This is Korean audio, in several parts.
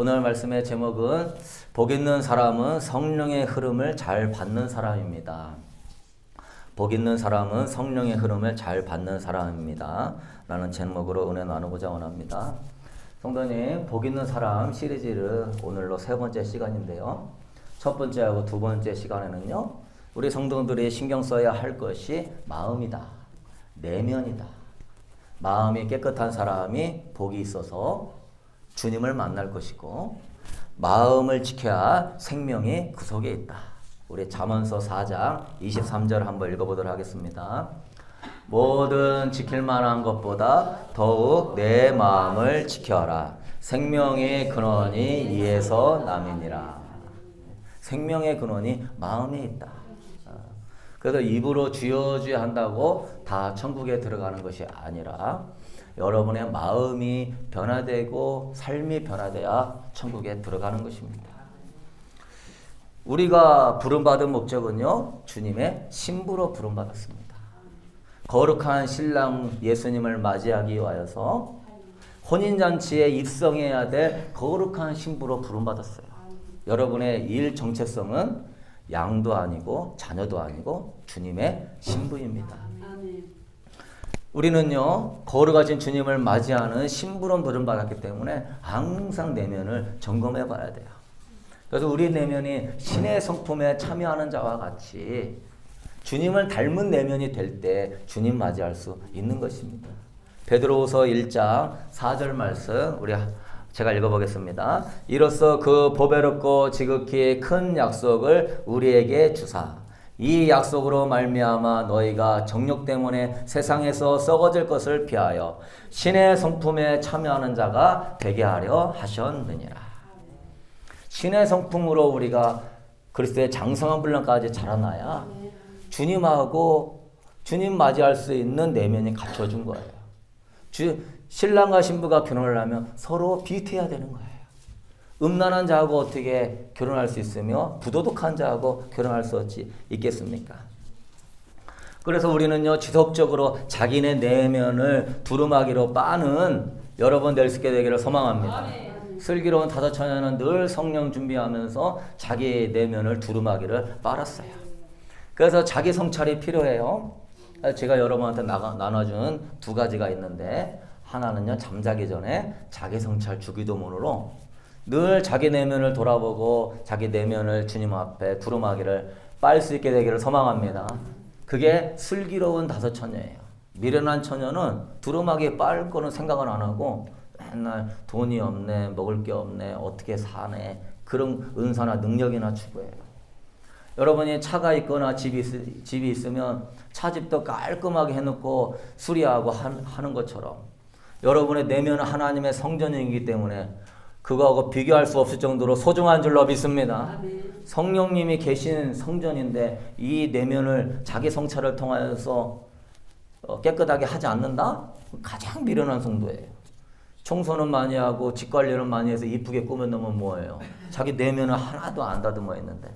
오늘 말씀의 제목은 복 있는 사람은 성령의 흐름을 잘 받는 사람입니다. 복 있는 사람은 성령의 흐름을 잘 받는 사람입니다. 라는 제목으로 은혜 나누고자 원합니다. 성도님, 복 있는 사람 시리즈를 오늘로 세 번째 시간인데요. 첫 번째하고 두 번째 시간에는요, 우리 성도들이 신경 써야 할 것이 마음이다. 내면이다. 마음이 깨끗한 사람이 복이 있어서 주님을 만날 것이고, 마음을 지켜야 생명이 그 속에 있다. 우리 잠언서 4장 23절 한번 읽어보도록 하겠습니다. 뭐든 지킬 만한 것보다 더욱 내 마음을 지켜라. 생명의 근원이 이에서 남이니라. 생명의 근원이 마음에 있다. 그래서 입으로 주여 주여 한다고 다 천국에 들어가는 것이 아니라 여러분의 마음이 변화되고 삶이 변화돼야 천국에 들어가는 것입니다. 우리가 부름받은 목적은요, 주님의 신부로 부름받았습니다. 거룩한 신랑 예수님을 맞이하기 위하여서 혼인잔치에 입성해야 될 거룩한 신부로 부름받았어요. 여러분의 일 정체성은 양도 아니고 자녀도 아니고 주님의 신부입니다. 우리는요, 거룩하신 주님을 맞이하는 신부로 부름받았기 때문에 항상 내면을 점검해 봐야 돼요. 그래서 우리 내면이 신의 성품에 참여하는 자와 같이 주님을 닮은 내면이 될 때 주님 맞이할 수 있는 것입니다. 베드로후서 1장 4절 말씀 제가 읽어보겠습니다. 이로써 그 보배롭고 지극히 큰 약속을 우리에게 주사 이 약속으로 말미암아 너희가 정욕 때문에 세상에서 썩어질 것을 피하여 신의 성품에 참여하는 자가 되게 하려 하셨느니라. 신의 성품으로 우리가 그리스도의 장성한 분량까지 자라나야 주님하고 주님 맞이할 수 있는 내면이 갖춰준 거예요. 신랑과 신부가 결혼을 하면 서로 비슷해야 되는 거예요. 음란한 자하고 어떻게 결혼할 수 있으며 부도덕한 자하고 결혼할 수 있겠습니까? 그래서 우리는요, 지속적으로 자기네 내면을 두루마기로 빠는 여러분 될 수 있게 되기를 소망합니다. 슬기로운 다섯 처녀는 늘 성령 준비하면서 자기 내면을 두루마기를 빨았어요. 그래서 자기 성찰이 필요해요. 제가 여러분한테 나눠준 두 가지가 있는데, 하나는요, 잠자기 전에 자기 성찰 주기도문으로 늘 자기 내면을 돌아보고 자기 내면을 주님 앞에 두루마기를 빨 수 있게 되기를 소망합니다. 그게 슬기로운 다섯 처녀예요. 미련한 처녀는 두루마기 빨 거는 생각은 안 하고 맨날 돈이 없네, 먹을 게 없네, 어떻게 사네, 그런 은사나 능력이나 추구해요. 여러분이 차가 있거나 집이 있으면 차집도 깔끔하게 해놓고 수리하고 하는 것처럼 여러분의 내면은 하나님의 성전이기 때문에 그거하고 비교할 수 없을 정도로 소중한 줄로 믿습니다. 성령님이 계신 성전인데 이 내면을 자기 성찰을 통하여서 깨끗하게 하지 않는다? 가장 미련한 성도예요. 청소는 많이 하고 집 관리는 많이 해서 이쁘게 꾸며놓으면 뭐예요? 자기 내면은 하나도 안 다듬어 있는데.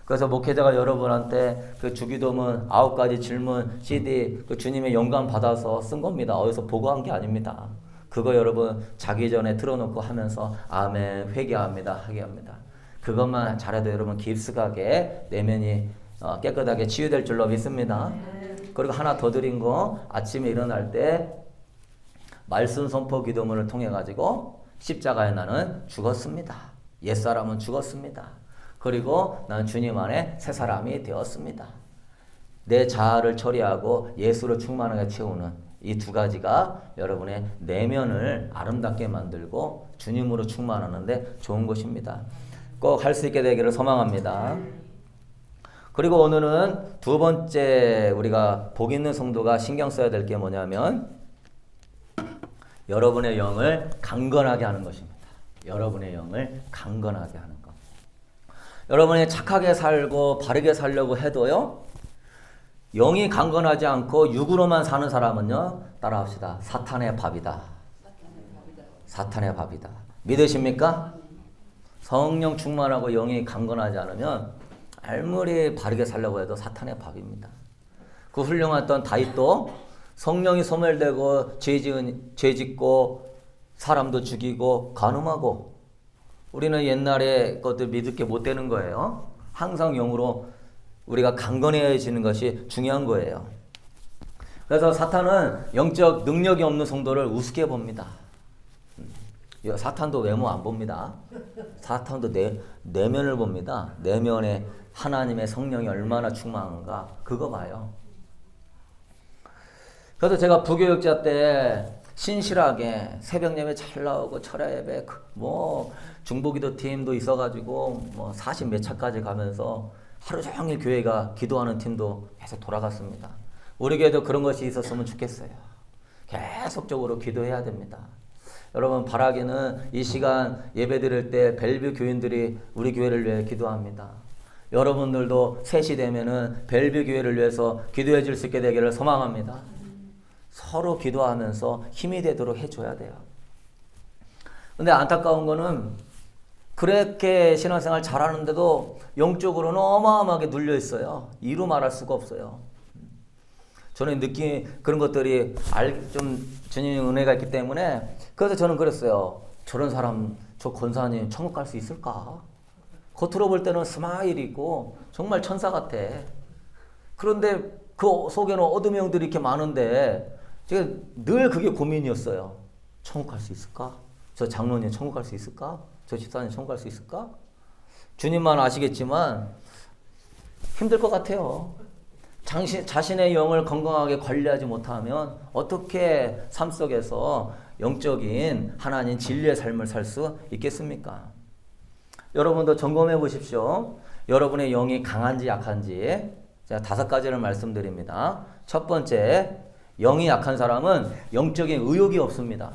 그래서 목회자가 여러분한테 그 주기도문 9가지 질문 CD 그 주님의 영감 받아서 쓴 겁니다. 어디서 보고 한 게 아닙니다. 그거 여러분 자기 전에 틀어놓고 하면서 아멘 회개합니다 하게 합니다. 그것만 잘해도 여러분 깊숙하게 내면이 깨끗하게 치유될 줄로 믿습니다. 그리고 하나 더 드린 거, 아침에 일어날 때 말씀 선포 기도문을 통해 가지고 십자가에 나는 죽었습니다. 옛사람은 죽었습니다. 그리고 나는 주님 안에 새 사람이 되었습니다. 내 자아를 처리하고 예수로 충만하게 채우는 이 두 가지가 여러분의 내면을 아름답게 만들고 주님으로 충만하는데 좋은 것입니다. 꼭 할 수 있게 되기를 소망합니다. 그리고 오늘은 두 번째 우리가 복 있는 성도가 신경 써야 될 게 뭐냐면 여러분의 영을 강건하게 하는 것입니다. 여러분의 영을 강건하게 하는 것. 여러분이 착하게 살고 바르게 살려고 해도요, 영이 강건하지 않고 육으로만 사는 사람은요, 따라합시다. 사탄의 밥이다. 사탄의 밥이다. 믿으십니까? 성령 충만하고 영이 강건하지 않으면 아무리 바르게 살려고 해도 사탄의 밥입니다. 그 훌륭했던 다윗도 성령이 소멸되고 죄 짓고 사람도 죽이고 간음하고 우리는 옛날에 것들 믿을 게 못 되는 거예요. 항상 영으로 우리가 강건해지는 것이 중요한 거예요. 그래서 사탄은 영적 능력이 없는 성도를 우습게 봅니다. 사탄도 외모 안 봅니다. 사탄도 내면을 봅니다. 내면에 하나님의 성령이 얼마나 충만한가 그거 봐요. 그래서 제가 부교육자 때 신실하게 새벽 예배 잘 나오고 철야 예배 뭐 중보기도 팀도 있어가지고 뭐 40 몇 차까지 가면서 하루 종일 교회가 기도하는 팀도 계속 돌아갔습니다. 우리 교회도 그런 것이 있었으면 좋겠어요. 계속적으로 기도해야 됩니다. 여러분 바라기는 이 시간 예배 드릴 때 벨뷰 교인들이 우리 교회를 위해 기도합니다. 여러분들도 3시 되면은 벨뷰 교회를 위해서 기도해 줄 수 있게 되기를 소망합니다. 서로 기도하면서 힘이 되도록 해줘야 돼요. 근데 안타까운 거는 그렇게 신앙생활 잘하는데도 영적으로는 어마어마하게 눌려 있어요. 이루 말할 수가 없어요. 저는 그런 것들이 좀 주님의 은혜가 있기 때문에 그래서 저는 그랬어요. 저런 사람, 저 권사님 천국 갈 수 있을까? 겉으로 볼 때는 스마일이고 정말 천사 같아. 그런데 그 속에는 어둠의 영들이 이렇게 많은데 제가 늘 그게 고민이었어요. 천국 갈 수 있을까? 저 장로님 천국 갈 수 있을까? 저 집사님 천국 갈 수 있을까? 주님만 아시겠지만 힘들 것 같아요. 자신의 영을 건강하게 관리하지 못하면 어떻게 삶 속에서 영적인 하나님 진리의 삶을 살 수 있겠습니까? 여러분도 점검해 보십시오. 여러분의 영이 강한지 약한지 제가 5가지를 말씀드립니다. 첫 번째, 영이 약한 사람은 영적인 의욕이 없습니다.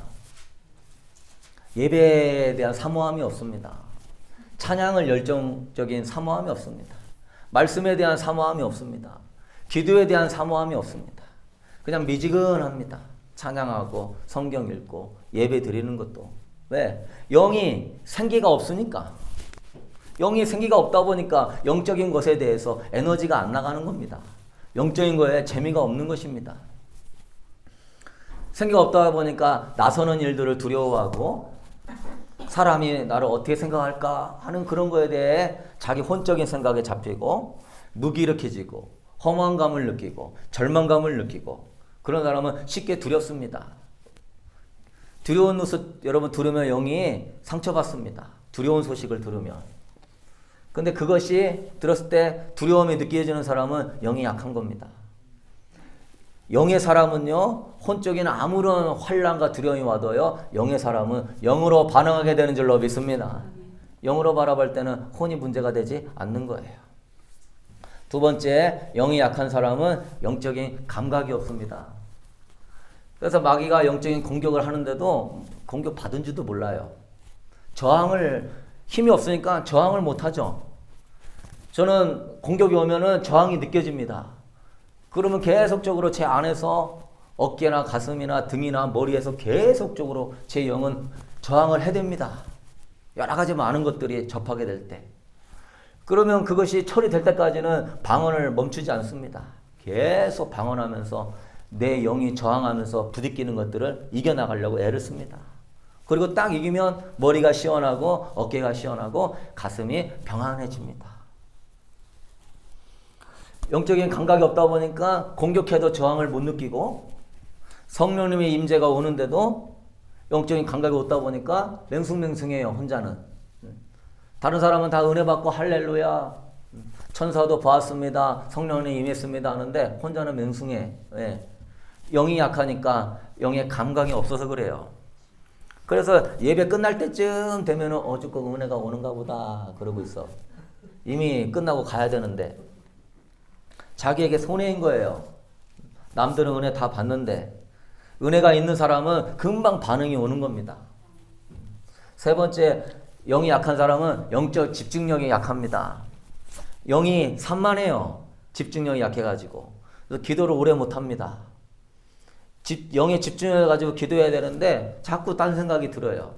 예배에 대한 사모함이 없습니다. 찬양을 열정적인 사모함이 없습니다. 말씀에 대한 사모함이 없습니다. 기도에 대한 사모함이 없습니다. 그냥 미지근합니다. 찬양하고 성경 읽고 예배 드리는 것도. 왜? 영이 생기가 없으니까. 영이 생기가 없다 보니까 영적인 것에 대해서 에너지가 안 나가는 겁니다. 영적인 거에 재미가 없는 것입니다. 생기가 없다 보니까 나서는 일들을 두려워하고 사람이 나를 어떻게 생각할까 하는 그런 거에 대해 자기 혼적인 생각에 잡히고 무기력해지고 허무함감을 느끼고 절망감을 느끼고 그런 사람은 쉽게 두렵습니다. 두려운 뉴스 여러분 들으면 영이 상처받습니다. 두려운 소식을 들으면. 근데 그것이 들었을 때 두려움이 느껴지는 사람은 영이 약한 겁니다. 영의 사람은요, 혼적인 아무런 환난과 두려움이 와도요, 영의 사람은 영으로 반응하게 되는 줄로 믿습니다. 영으로 바라볼 때는 혼이 문제가 되지 않는 거예요. 두 번째, 영이 약한 사람은 영적인 감각이 없습니다. 그래서 마귀가 영적인 공격을 하는데도 공격 받은 줄도 몰라요. 힘이 없으니까 저항을 못하죠. 저는 공격이 오면은 저항이 느껴집니다. 그러면 계속적으로 제 안에서 어깨나 가슴이나 등이나 머리에서 계속적으로 제 영은 저항을 해댑니다. 여러 가지 많은 것들이 접하게 될 때. 그러면 그것이 처리될 때까지는 방언을 멈추지 않습니다. 계속 방언하면서 내 영이 저항하면서 부딪히는 것들을 이겨나가려고 애를 씁니다. 그리고 딱 이기면 머리가 시원하고 어깨가 시원하고 가슴이 평안해집니다. 영적인 감각이 없다 보니까 공격해도 저항을 못 느끼고 성령님의 임재가 오는데도 영적인 감각이 없다 보니까 맹숭맹숭해요. 혼자는. 다른 사람은 다 은혜 받고 할렐루야 천사도 보았습니다. 성령님 임했습니다 하는데 혼자는 맹숭해. 왜? 영이 약하니까 영의 감각이 없어서 그래요. 그래서 예배 끝날 때쯤 되면은 조금 은혜가 오는가 보다 그러고 있어. 이미 끝나고 가야 되는데 자기에게 손해인 거예요. 남들은 은혜 다 받는데 은혜가 있는 사람은 금방 반응이 오는 겁니다. 세 번째, 영이 약한 사람은 영적 집중력이 약합니다. 영이 산만해요. 집중력이 약해가지고. 그래서 기도를 오래 못합니다. 영에 집중해가지고 기도해야 되는데 자꾸 딴 생각이 들어요.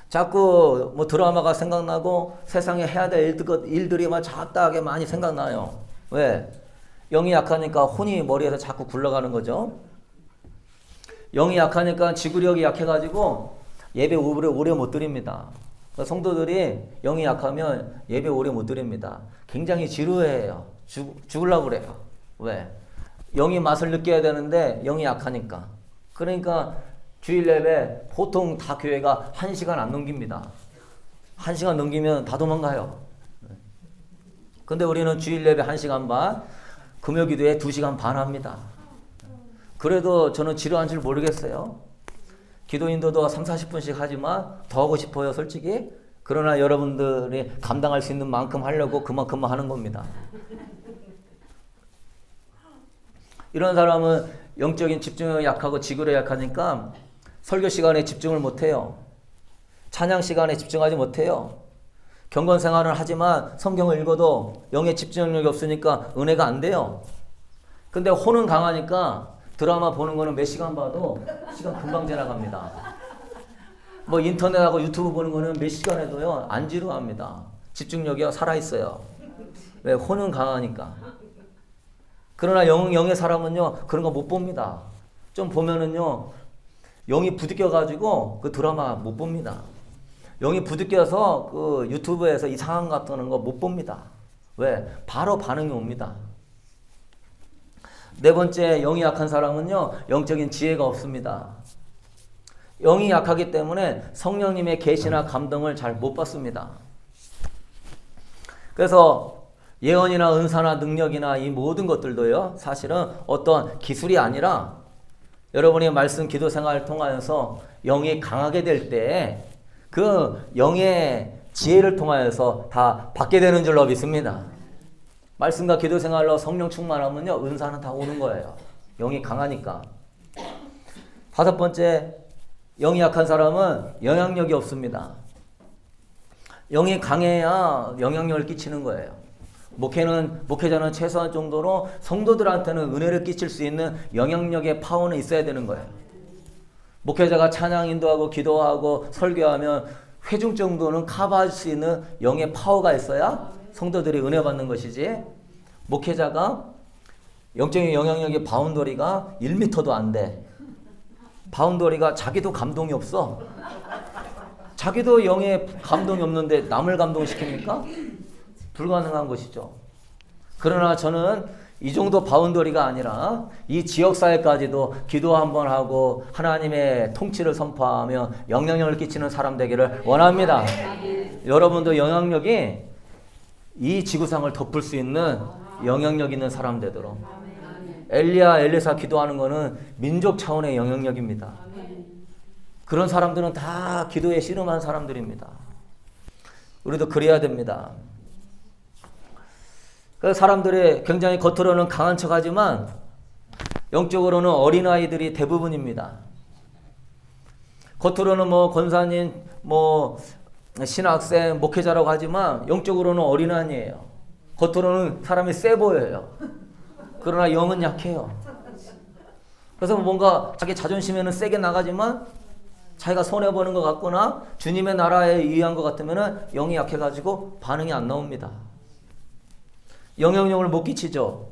자꾸 뭐 드라마가 생각나고 세상에 해야 될 일들이 막 잡다하게 많이 생각나요. 왜? 영이 약하니까 혼이 머리에서 자꾸 굴러가는 거죠. 영이 약하니까 지구력이 약해가지고 예배 오래 못 드립니다. 성도들이 영이 약하면 예배 오래 못 드립니다. 굉장히 지루해요. 죽으려고 그래요. 왜? 영이 맛을 느껴야 되는데 영이 약하니까. 그러니까 주일 예배 보통 다 교회가 1시간 안 넘깁니다. 1시간 넘기면 다 도망가요. 근데 우리는 주일 예배 1시간 반, 금요 기도에 2시간 반 합니다. 그래도 저는 지루한 줄 모르겠어요. 기도 인도도 3, 40분씩 하지만 더 하고 싶어요, 솔직히. 그러나 여러분들이 감당할 수 있는 만큼 하려고 그만큼만 하는 겁니다. 이런 사람은 영적인 집중력이 약하고 지구력이 약하니까 설교 시간에 집중을 못해요. 찬양 시간에 집중하지 못해요. 경건 생활을 하지만 성경을 읽어도 영의 집중력이 없으니까 은혜가 안 돼요. 근데 혼은 강하니까 드라마 보는 거는 몇 시간 봐도 시간 금방 지나갑니다. 뭐 인터넷하고 유튜브 보는 거는 몇 시간 해도요 안 지루합니다. 집중력이 살아있어요. 왜? 혼은 강하니까. 그러나 영의 사람은요 그런 거 못 봅니다. 좀 보면은요 영이 부딪혀가지고 그 드라마 못 봅니다. 영이 부딪혀서 그 유튜브에서 이상한 거 같은 거 못 봅니다. 왜? 바로 반응이 옵니다. 네 번째, 영이 약한 사람은요 영적인 지혜가 없습니다. 영이 약하기 때문에 성령님의 계시나 감동을 잘 못 받습니다. 그래서 예언이나 은사나 능력이나 이 모든 것들도요 사실은 어떤 기술이 아니라 여러분이 말씀 기도 생활을 통하여서 영이 강하게 될 때 그 영의 지혜를 통하여서 다 받게 되는 줄로 믿습니다. 말씀과 기도 생활로 성령 충만하면요 은사는 다 오는 거예요. 영이 강하니까. 다섯 번째, 영이 약한 사람은 영향력이 없습니다. 영이 강해야 영향력을 끼치는 거예요. 목회자는 최소한 정도로 성도들한테는 은혜를 끼칠 수 있는 영향력의 파워는 있어야 되는 거예요. 목회자가 찬양 인도하고 기도하고 설교하면 회중 정도는 커버할 수 있는 영의 파워가 있어야 성도들이 은혜 받는 것이지, 목회자가 영적인 영향력의 바운더리가 1m도 안 돼. 바운더리가 자기도 감동이 없어. 자기도 영의 감동이 없는데 남을 감동시킵니까? 불가능한 것이죠. 그러나 저는 이 정도 바운더리가 아니라 이 지역사회까지도 기도 한번 하고 하나님의 통치를 선포하며 영향력을 끼치는 사람 되기를 원합니다. 여러분도 영향력이 이 지구상을 덮을 수 있는 영향력 있는 사람 되도록. 엘리야, 엘리사 기도하는 거는 민족 차원의 영향력입니다. 그런 사람들은 다 기도에 씨름한 사람들입니다. 우리도 그래야 됩니다. 그 사람들이 굉장히 겉으로는 강한 척하지만 영적으로는 어린아이들이 대부분입니다. 겉으로는 뭐 권사님, 뭐 신학생, 목회자라고 하지만 영적으로는 어린아이예요. 겉으로는 사람이 세 보여요. 그러나 영은 약해요. 그래서 뭔가 자기 자존심에는 세게 나가지만 자기가 손해보는 것 같거나 주님의 나라에 의한 것 같으면 영이 약해가지고 반응이 안 나옵니다. 영향력을 못 끼치죠.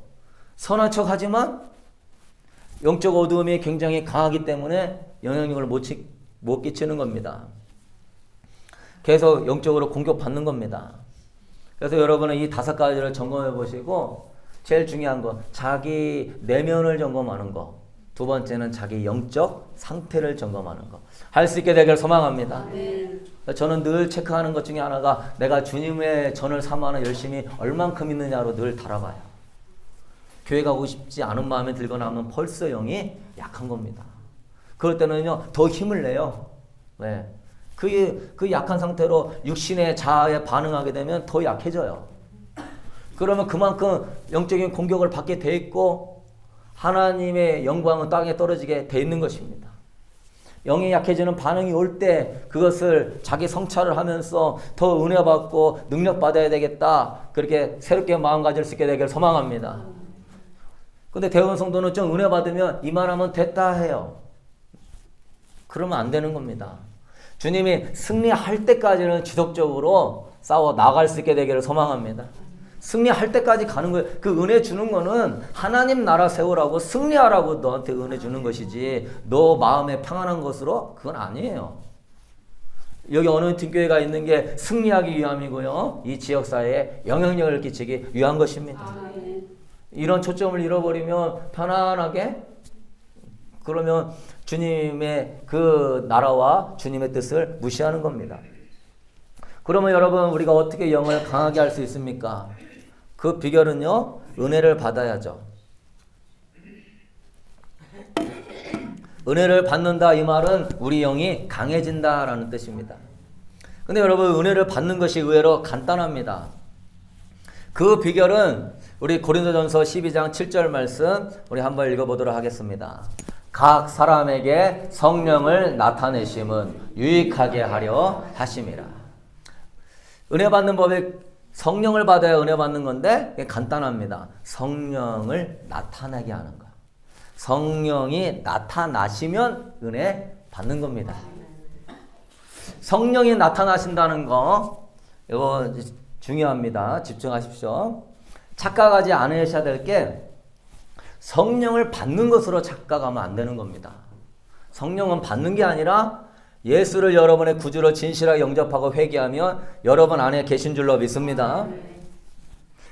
선한 척 하지만 영적 어두움이 굉장히 강하기 때문에 영향력을 못 끼치는 겁니다. 계속 영적으로 공격받는 겁니다. 그래서 여러분은 이 5가지를 점검해 보시고 제일 중요한 거, 자기 내면을 점검하는 거. 두 번째는 자기 영적 상태를 점검하는 거. 할 수 있게 되길 소망합니다. 저는 늘 체크하는 것 중에 하나가 내가 주님의 전을 삼아는 열심히 얼만큼 있느냐로 늘 달아봐요. 교회 가고 싶지 않은 마음이 들거나 하면 벌써 영이 약한 겁니다. 그럴 때는요 더 힘을 내요. 네. 그 약한 상태로 육신의 자아에 반응하게 되면 더 약해져요. 그러면 그만큼 영적인 공격을 받게 돼 있고 하나님의 영광은 땅에 떨어지게 돼 있는 것입니다. 영이 약해지는 반응이 올 때 그것을 자기 성찰을 하면서 더 은혜 받고 능력 받아야 되겠다, 그렇게 새롭게 마음 가질 수 있게 되길 소망합니다. 근데 대부분 성도는 좀 은혜 받으면 이만하면 됐다 해요. 그러면 안 되는 겁니다. 주님이 승리할 때까지는 지속적으로 싸워 나갈 수 있게 되기를 소망합니다. 승리할 때까지 가는 거예요. 그 은혜 주는 거는 하나님 나라 세우라고, 승리하라고 너한테 은혜 주는 것이지 너 마음에 평안한 것으로 그건 아니에요. 여기 어노인팅 교회가 있는 게 승리하기 위함이고요. 이 지역사회에 영향력을 끼치기 위한 것입니다. 이런 초점을 잃어버리면 편안하게 그러면 주님의 그 나라와 주님의 뜻을 무시하는 겁니다. 그러면 여러분 우리가 어떻게 영을 강하게 할 수 있습니까? 그 비결은요. 은혜를 받아야죠. 은혜를 받는다 이 말은 우리 영이 강해진다라는 뜻입니다. 근데 여러분 은혜를 받는 것이 의외로 간단합니다. 그 비결은 우리 고린도전서 12장 7절 말씀 우리 한번 읽어보도록 하겠습니다. 각 사람에게 성령을 나타내심은 유익하게 하려 하심이라. 은혜 받는 법에 성령을 받아야 은혜 받는 건데 간단합니다. 성령을 나타나게 하는 거. 성령이 나타나시면 은혜 받는 겁니다. 성령이 나타나신다는 거 이거 중요합니다. 집중하십시오. 착각하지 않으셔야 될 게 성령을 받는 것으로 착각하면 안 되는 겁니다. 성령은 받는 게 아니라 예수를 여러분의 구주로 진실하게 영접하고 회개하면 여러분 안에 계신 줄로 믿습니다.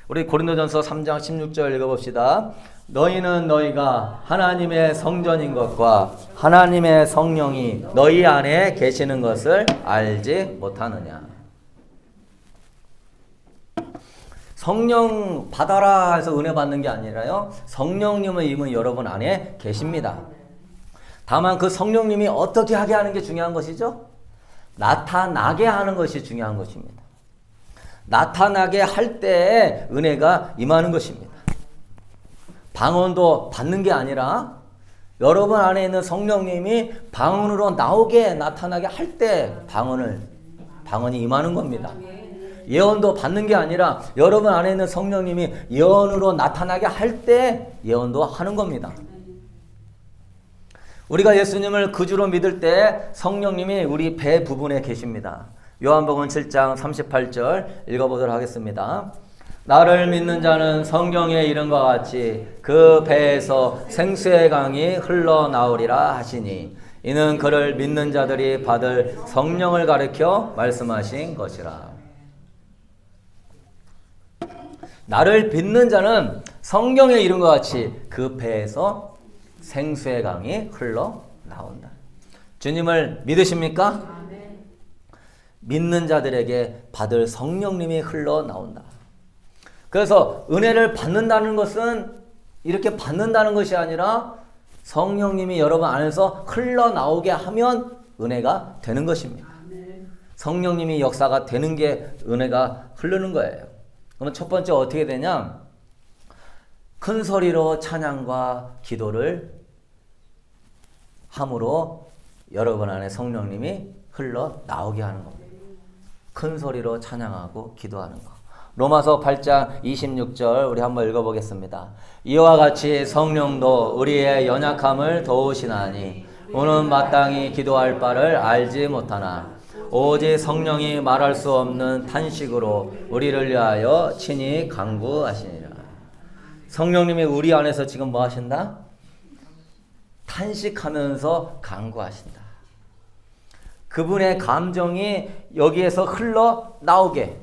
우리 고린도전서 3장 16절 읽어봅시다. 너희는 너희가 하나님의 성전인 것과 하나님의 성령이 너희 안에 계시는 것을 알지 못하느냐. 성령 받아라 해서 은혜 받는 게 아니라요. 성령님은 이미 여러분 안에 계십니다. 다만 그 성령님이 어떻게 하게 하는 게 중요한 것이죠? 나타나게 하는 것이 중요한 것입니다. 나타나게 할 때에 은혜가 임하는 것입니다. 방언도 받는 게 아니라 여러분 안에 있는 성령님이 방언으로 나오게 나타나게 할 때 방언이 임하는 겁니다. 예언도 받는 게 아니라 여러분 안에 있는 성령님이 예언으로 나타나게 할 때 예언도 하는 겁니다. 우리가 예수님을 구주로 믿을 때 성령님이 우리 배 부분에 계십니다. 요한복음 7장 38절 읽어보도록 하겠습니다. 나를 믿는 자는 성경에 이른과 같이 그 배에서 생수의 강이 흘러나오리라 하시니 이는 그를 믿는 자들이 받을 성령을 가리켜 말씀하신 것이라. 나를 믿는 자는 성경에 이른과 같이 그 배에서 생수의 강이 흘러나온다. 주님을 믿으십니까? 믿는 자들에게 받을 성령님이 흘러나온다. 그래서 은혜를 받는다는 것은 이렇게 받는다는 것이 아니라 성령님이 여러분 안에서 흘러나오게 하면 은혜가 되는 것입니다. 성령님이 역사가 되는 게 은혜가 흐르는 거예요. 그러면 첫 번째 어떻게 되냐? 큰 소리로 찬양과 기도를 함으로 여러분 안에 성령님이 흘러나오게 하는 겁니다. 큰 소리로 찬양하고 기도하는 거. 로마서 8장 26절 우리 한번 읽어보겠습니다. 이와 같이 성령도 우리의 연약함을 도우시나니 우는 마땅히 기도할 바를 알지 못하나 오직 성령이 말할 수 없는 탄식으로 우리를 위하여 친히 간구하시니라. 성령님이 우리 안에서 지금 뭐 하신다? 탄식하면서 간구하신다. 그분의 감정이 여기에서 흘러나오게.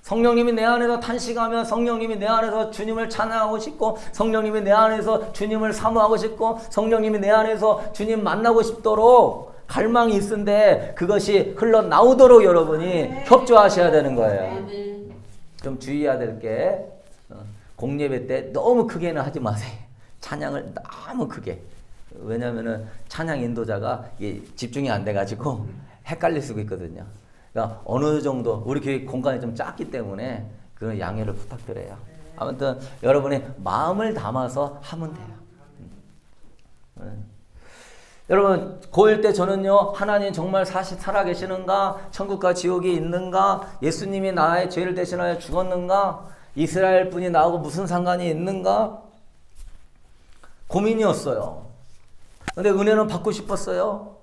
성령님이 내 안에서 탄식하며 성령님이 내 안에서 주님을 찬양하고 싶고 성령님이 내 안에서 주님을 사모하고 싶고 성령님이 내 안에서 주님 만나고 싶도록 갈망이 있은데 그것이 흘러나오도록 여러분이 협조하셔야 되는 거예요. 좀 주의해야 될 게 공예배 때 너무 크게는 하지 마세요. 찬양을 너무 크게. 왜냐하면 찬양 인도자가 집중이 안 돼가지고 헷갈릴 수가 있거든요. 그러니까 어느 정도 우리 교회 공간이 좀 작기 때문에 그런 양해를 부탁드려요. 아무튼 여러분이 마음을 담아서 하면 돼요. 여러분 고1 때 저는요 하나님 정말 살아계시는가? 천국과 지옥이 있는가? 예수님이 나의 죄를 대신하여 죽었는가? 이스라엘 분이 나하고 무슨 상관이 있는가? 고민이었어요. 근데 은혜는 받고 싶었어요.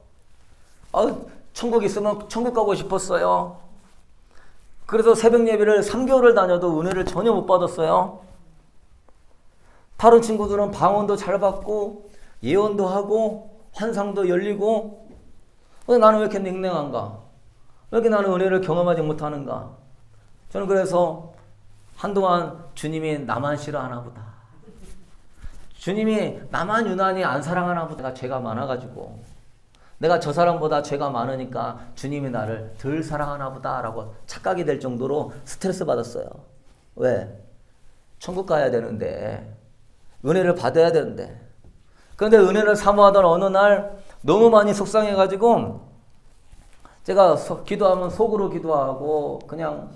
천국 있으면 천국 가고 싶었어요. 그래서 새벽 예배를 3개월을 다녀도 은혜를 전혀 못 받았어요. 다른 친구들은 방언도 잘 받고 예언도 하고 환상도 열리고 나는 왜 이렇게 냉랭한가? 왜 이렇게 나는 은혜를 경험하지 못하는가? 저는 그래서 한동안 주님이 나만 싫어하나 보다. 주님이 나만 유난히 안 사랑하나 보다. 내가 죄가 많아가지고 내가 저 사람보다 죄가 많으니까 주님이 나를 덜 사랑하나 보다 라고 착각이 될 정도로 스트레스 받았어요. 왜? 천국 가야 되는데, 은혜를 받아야 되는데. 그런데 은혜를 사모하던 어느 날 너무 많이 속상해가지고 제가 기도하면 속으로 기도하고 그냥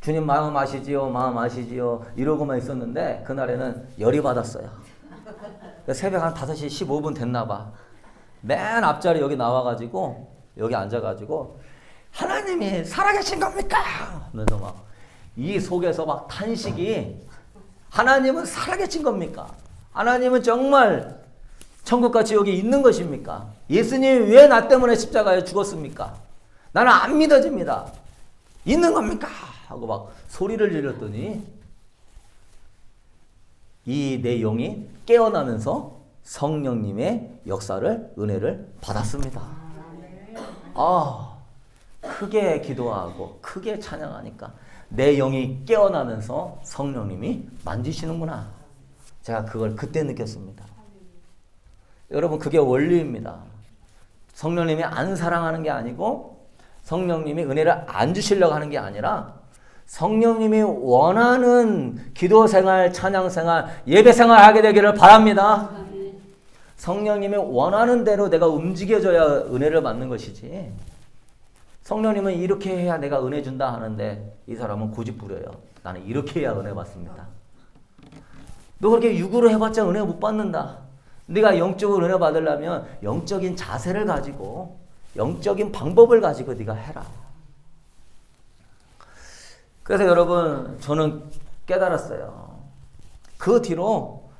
주님 마음 아시지요, 마음 아시지요 이러고만 있었는데 그날에는 열이 받았어요. 새벽 한 5시 15분 됐나 봐. 맨 앞자리 여기 나와가지고 여기 앉아가지고 하나님이 살아계신 겁니까? 그래서 막 이 속에서 막 탄식이, 하나님은 살아계신 겁니까? 하나님은 정말 천국같이 여기 있는 것입니까? 예수님이 왜 나 때문에 십자가에 죽었습니까? 나는 안 믿어집니다. 있는 겁니까? 하고 막 소리를 지르더니 이 내 영이 깨어나면서 성령님의 역사를, 은혜를 받았습니다. 크게 기도하고 크게 찬양하니까 내 영이 깨어나면서 성령님이 만지시는구나. 제가 그걸 그때 느꼈습니다. 여러분, 그게 원리입니다. 성령님이 안 사랑하는 게 아니고 성령님이 은혜를 안 주시려고 하는 게 아니라 성령님이 원하는 기도 생활, 찬양 생활, 예배 생활 하게 되기를 바랍니다. 성령님이 원하는 대로 내가 움직여줘야 은혜를 받는 것이지, 성령님은 이렇게 해야 내가 은혜 준다 하는데 이 사람은 고집 부려요. 나는 이렇게 해야 은혜 받습니다. 너 그렇게 육으로 해봤자 은혜 못 받는다. 네가 영적으로 은혜 받으려면 영적인 자세를 가지고 영적인 방법을 가지고 네가 해라. 그래서 여러분, 저는 깨달았어요. 그 뒤로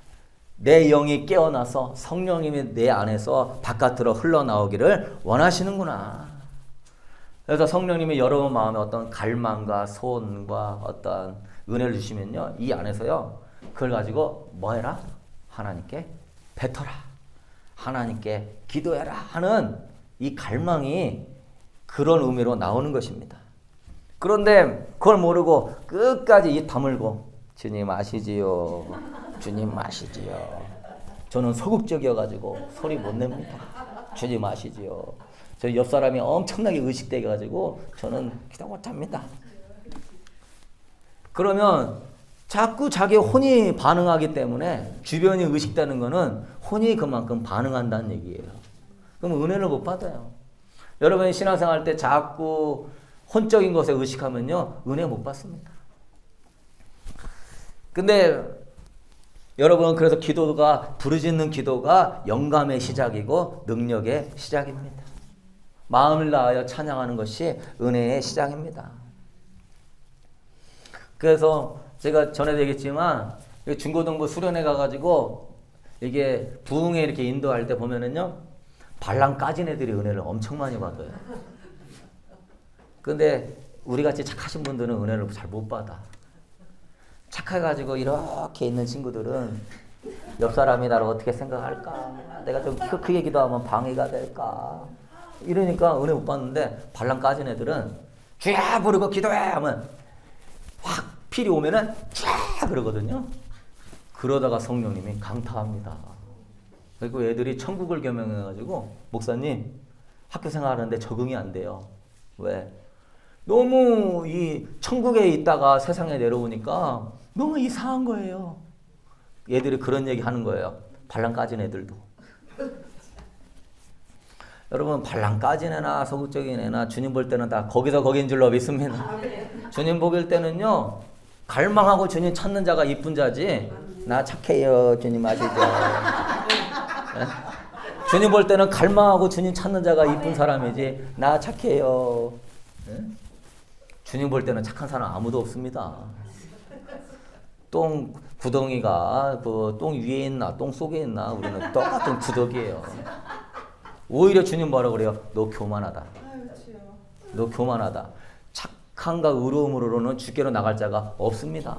내 영이 깨어나서 성령님이 내 안에서 바깥으로 흘러나오기를 원하시는구나. 그래서 성령님이 여러분 마음에 어떤 갈망과 소원과 어떤 은혜를 주시면요, 이 안에서요, 그걸 가지고 뭐 해라? 하나님께 뱉어라. 하나님께 기도해라 하는 이 갈망이 그런 의미로 나오는 것입니다. 그런데 그걸 모르고 끝까지 입 다물고 주님 아시지요? 주님 아시지요? 저는 소극적이어가지고 소리 못 냅니다. 주님 아시지요? 저 옆 사람이 엄청나게 의식되게 가지고 저는 기도 못합니다. 그러면 자꾸 자기 혼이 반응하기 때문에 주변이 의식되는 거는 혼이 그만큼 반응한다는 얘기예요. 그럼 은혜를 못 받아요. 여러분이 신앙생활 할 때 자꾸 혼적인 것에 의식하면요, 은혜 못 받습니다. 근데 여러분, 그래서 기도가, 부르짖는 기도가 영감의 시작이고 능력의 시작입니다. 마음을 다하여 찬양하는 것이 은혜의 시작입니다. 그래서 제가 전에도 얘기했지만 중고등부 수련회 가가지고 이게 부흥회 이렇게 인도할 때 보면은요, 발랑 까진 애들이 은혜를 엄청 많이 받아요. 근데 우리같이 착하신 분들은 은혜를 잘 못 받아. 착해가지고 이렇게 있는 친구들은 옆 사람이 나를 어떻게 생각할까? 내가 좀 크게 기도하면 방해가 될까? 이러니까 은혜 못 받는데, 발랑 까진 애들은 주야 부르고 기도해 하면 확 필이 오면은 쫙 그러거든요. 그러다가 성령님이 강타합니다. 그리고 애들이 천국을 겸행해가지고, 목사님 학교 생활하는데 적응이 안 돼요. 왜? 너무 이 천국에 있다가 세상에 내려오니까 너무 이상한 거예요. 애들이 그런 얘기 하는 거예요. 발랑 까진 애들도. 여러분, 발랑 까진 애나 소극적인 애나 주님 볼 때는 다 거기서 거긴 줄로 믿습니다. 주님 보길 때는요, 갈망하고 주님 찾는 자가 이쁜 자지, 나 착해요 주님 아시죠? 네? 주님 볼 때는 갈망하고 주님 찾는 자가 이쁜 사람이지, 나 착해요. 네? 주님 볼 때는 착한 사람 아무도 없습니다. 똥 구덩이가 똥 위에 있나 똥 속에 있나, 우리는 똑같은 구더기예요. 오히려 주님 뭐라 그래요? 너 교만하다. 너 교만하다. 착함과 의로움으로는 주께로 나갈 자가 없습니다.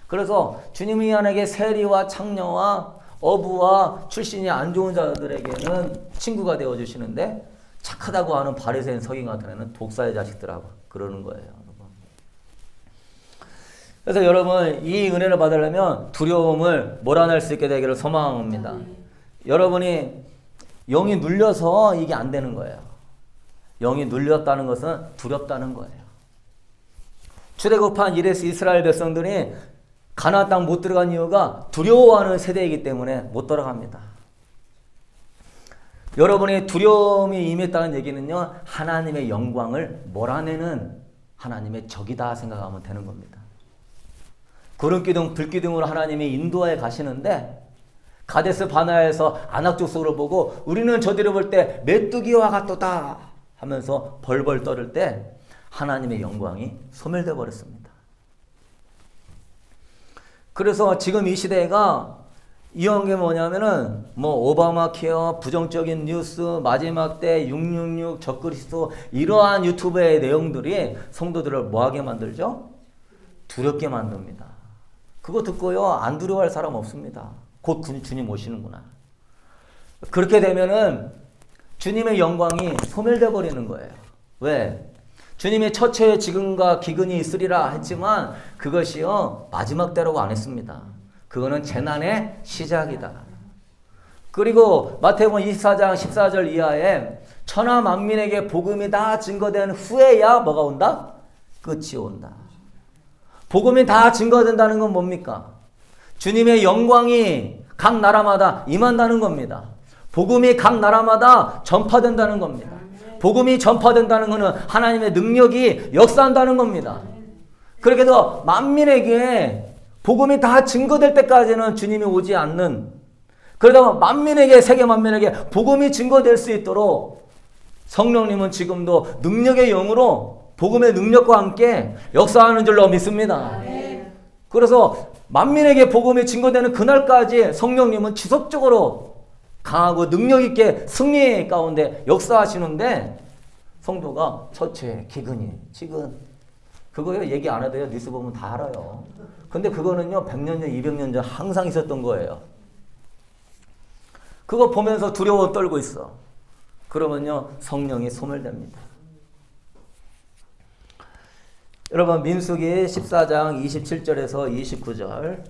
그래서 주님이 안에게 세리와 창녀와 어부와 출신이 안 좋은 자들에게는 친구가 되어주시는데, 착하다고 하는 바리새인 서기관 같은 애는 독사의 자식들하고 그러는 거예요. 그래서 여러분 이 은혜를 받으려면 두려움을 몰아낼 수 있게 되기를 소망합니다. 여러분이 영이 눌려서 이게 안 되는 거예요. 영이 눌렸다는 것은 두렵다는 거예요. 출애굽한 이스라엘 백성들이 가나안 땅 못 들어간 이유가 두려워하는 세대이기 때문에 못 들어갑니다. 여러분의 두려움이 임했다는 얘기는요, 하나님의 영광을 몰아내는 하나님의 적이다 생각하면 되는 겁니다. 구름기둥, 불기둥으로 하나님이 인도하여 가시는데 가데스 바네아에서 아낙 족속을 보고 우리는 저들을 볼 때 메뚜기와 같도다 하면서 벌벌 떨을 때 하나님의 영광이 소멸되어 버렸습니다. 그래서 지금 이 시대가 이런 게 뭐냐면은 뭐 오바마 케어, 부정적인 뉴스, 마지막 때 666, 적그리스도 이러한 유튜브의 내용들이 성도들을 뭐하게 만들죠? 두렵게 만듭니다. 그거 듣고요 안 두려워할 사람 없습니다. 곧 주님 오시는구나. 그렇게 되면은 주님의 영광이 소멸되어 버리는 거예요. 왜? 주님의 처처에 지금과 기근이 있으리라 했지만 그것이요 마지막 때라고 안 했습니다. 그거는 재난의 시작이다. 그리고 마태복음 24장 14절 이하에 천하 만민에게 복음이 다 증거된 후에야 뭐가 온다? 끝이 온다. 복음이 다 증거된다는 건 뭡니까? 주님의 영광이 각 나라마다 임한다는 겁니다. 복음이 각 나라마다 전파된다는 겁니다. 복음이 전파된다는 것은 하나님의 능력이 역사한다는 겁니다. 그렇게 해서 만민에게 복음이 다 증거될 때까지는 주님이 오지 않는, 그러다 만민에게, 세계 만민에게 복음이 증거될 수 있도록 성령님은 지금도 능력의 영으로 복음의 능력과 함께 역사하는 줄로 믿습니다. 그래서 만민에게 복음이 증거되는 그날까지 성령님은 지속적으로 강하고 능력 있게 승리 가운데 역사하시는데 성도가 처처에 기근이 지금 그거요 얘기 안 해도요 뉴스 보면 다 알아요. 근데 그거는요 100년 전 200년 전 항상 있었던 거예요. 그거 보면서 두려워 떨고 있어. 그러면요 성령이 소멸됩니다. 여러분 민수기 14장 27절에서 29절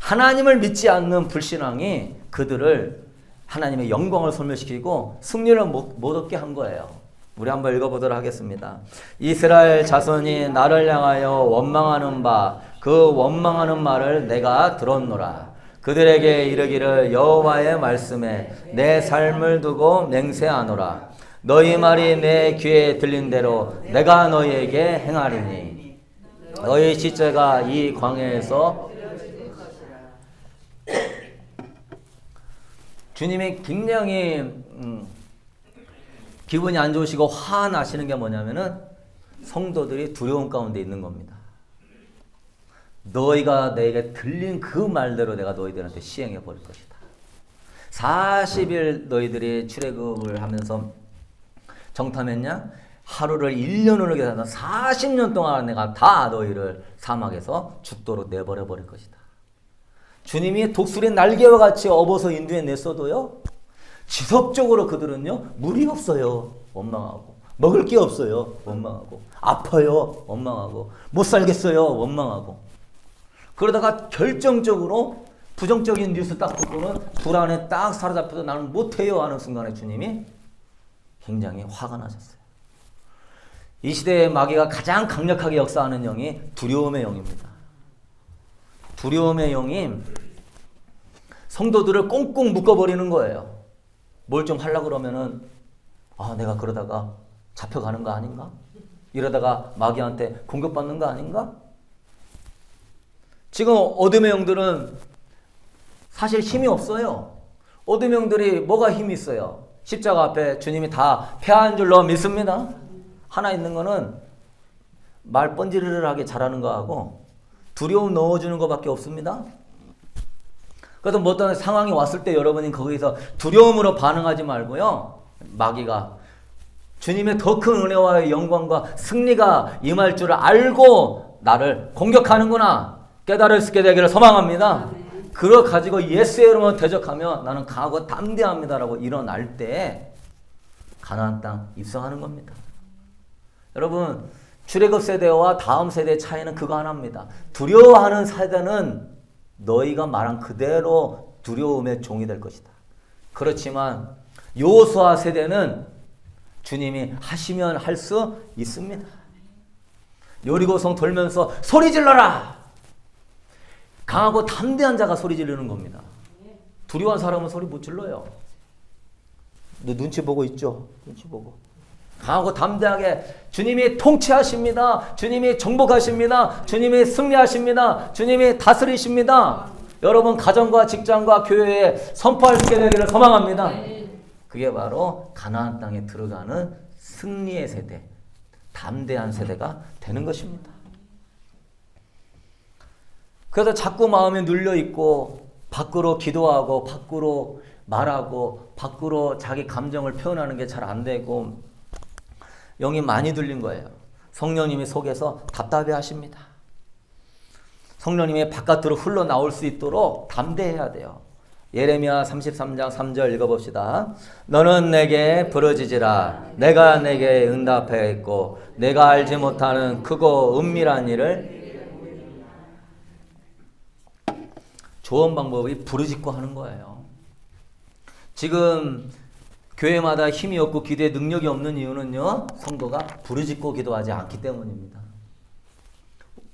하나님을 믿지 않는 불신앙이 그들을 하나님의 영광을 소멸시키고 승리를 못 얻게 한 거예요. 우리 한번 읽어보도록 하겠습니다. 이스라엘 자손이 나를 향하여 원망하는 바 그 원망하는 말을 내가 들었노라. 그들에게 이르기를 여호와의 말씀에 내 삶을 두고 맹세하노라. 너희 말이 내 귀에 들린 대로 내가 너희에게 행하리니 너희 시체가 이 광야에서 주님이 굉장히 기분이 안 좋으시고 화나시는 게 뭐냐면은 성도들이 두려움 가운데 있는 겁니다. 너희가 내게 들린 그 말대로 내가 너희들한테 시행해 버릴 것이다. 40일 너희들이 출애굽을 하면서 정탐했냐? 하루를 1년으로 계산해서 40년 동안 내가 다 너희를 사막에서 죽도록 내버려 버릴 것이다. 주님이 독수리 날개와 같이 업어서 인도에 냈어도요 지속적으로 그들은요 물이 없어요 원망하고, 먹을 게 없어요 원망하고, 아파요 원망하고, 못 살겠어요 원망하고, 그러다가 결정적으로 부정적인 뉴스 딱 듣고는 불안에 딱 사로잡혀서 나는 못해요 하는 순간에 주님이 굉장히 화가 나셨어요. 이 시대의 마귀가 가장 강력하게 역사하는 영이 두려움의 영입니다. 두려움의 영이 성도들을 꽁꽁 묶어버리는 거예요. 뭘 좀 하려고 그러면은 아 내가 그러다가 잡혀가는 거 아닌가? 이러다가 마귀한테 공격받는 거 아닌가? 지금 어둠의 영들은 사실 힘이 없어요. 어둠의 영들이 뭐가 힘이 있어요? 십자가 앞에 주님이 다 패한 줄로 믿습니다. 하나 있는 거는 말 번지르르하게 잘하는 거하고 두려움 넣어주는 것밖에 없습니다. 그래서 뭐 어떤 상황이 왔을 때 여러분이 거기서 두려움으로 반응하지 말고요. 마귀가 주님의 더 큰 은혜와 영광과 승리가 임할 줄을 알고 나를 공격하는구나 깨달을 수 있게 되기를 소망합니다. 그걸 가지고 예수의 이름으로 대적하며 나는 강하고 담대합니다라고 일어날 때 가나안 땅 입성하는 겁니다. 여러분 출애굽 세대와 다음 세대의 차이는 그거 하나입니다. 두려워하는 세대는 너희가 말한 그대로 두려움의 종이 될 것이다. 그렇지만 여호수아 세대는 주님이 하시면 할 수 있습니다. 여리고성 돌면서 소리 질러라! 강하고 담대한 자가 소리 지르는 겁니다. 두려워한 사람은 소리 못 질러요. 너 눈치 보고 있죠? 눈치 보고. 강하고 담대하게 주님이 통치하십니다. 주님이 정복하십니다. 주님이 승리하십니다. 주님이 다스리십니다. 여러분 가정과 직장과 교회에 선포할 수 있게 되기를 소망합니다. 그게 바로 가나안 땅에 들어가는 승리의 세대, 담대한 세대가 되는 것입니다. 그래서 자꾸 마음에 눌려있고 밖으로 기도하고 밖으로 말하고 밖으로 자기 감정을 표현하는 게 잘 안 되고 영이 많이 들린 거예요. 성령님이 속에서 답답해 하십니다. 성령님이 바깥으로 흘러나올 수 있도록 담대해야 돼요. 예레미야 33장 3절 읽어봅시다. 너는 내게 부르짖으라. 내가 내게 응답하겠고 내가 알지 못하는 크고 은밀한 일을. 좋은 방법이 부르짖고 하는 거예요. 지금 교회마다 힘이 없고 기도에 능력이 없는 이유는요. 성도가 부르짖고 기도하지 않기 때문입니다.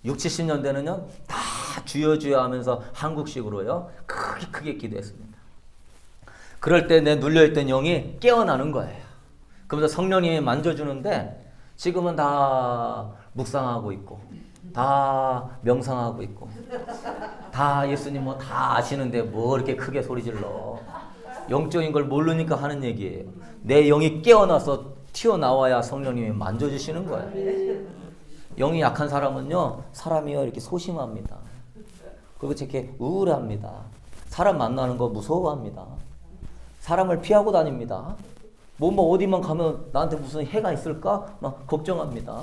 60, 70년대는요. 다 주여 주여 하면서 한국식으로요. 크게 기도했습니다. 그럴 때 내 눌려있던 영이 깨어나는 거예요. 그러면서 성령님이 만져주는데 지금은 다 묵상하고 있고 다 명상하고 있고 다 예수님 뭐 다 아시는데 뭐 이렇게 크게 소리 질러. 영적인 걸 모르니까 하는 얘기예요. 내 영이 깨어나서 튀어나와야 성령님이 만져주시는 거예요. 영이 약한 사람은요, 사람이요 이렇게 소심합니다. 그리고 이렇게 우울합니다. 사람 만나는 거 무서워합니다. 사람을 피하고 다닙니다. 뭐 어디만 가면 나한테 무슨 해가 있을까? 막 걱정합니다.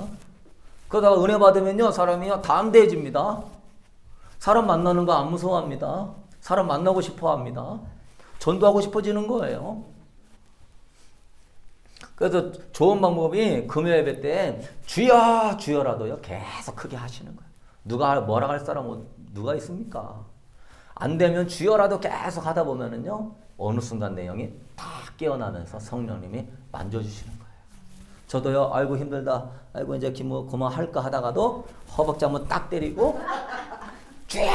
그러다가 은혜 받으면요, 사람이요 담대해집니다. 사람 만나는 거 안 무서워합니다. 사람 만나고 싶어 합니다. 전도하고 싶어지는 거예요. 그래서 좋은 방법이 금요 예배 때 주여 주여라도요 계속 크게 하시는 거예요. 누가 뭐라 할 사람은 누가 있습니까? 안 되면 주여라도 계속 하다 보면은요 어느 순간 내 영이 딱 깨어나면서 성령님이 만져주시는 거예요. 저도요 아이고 힘들다, 아이고 이제 그만할까 하다가도 허벅지 한번 딱 때리고 주여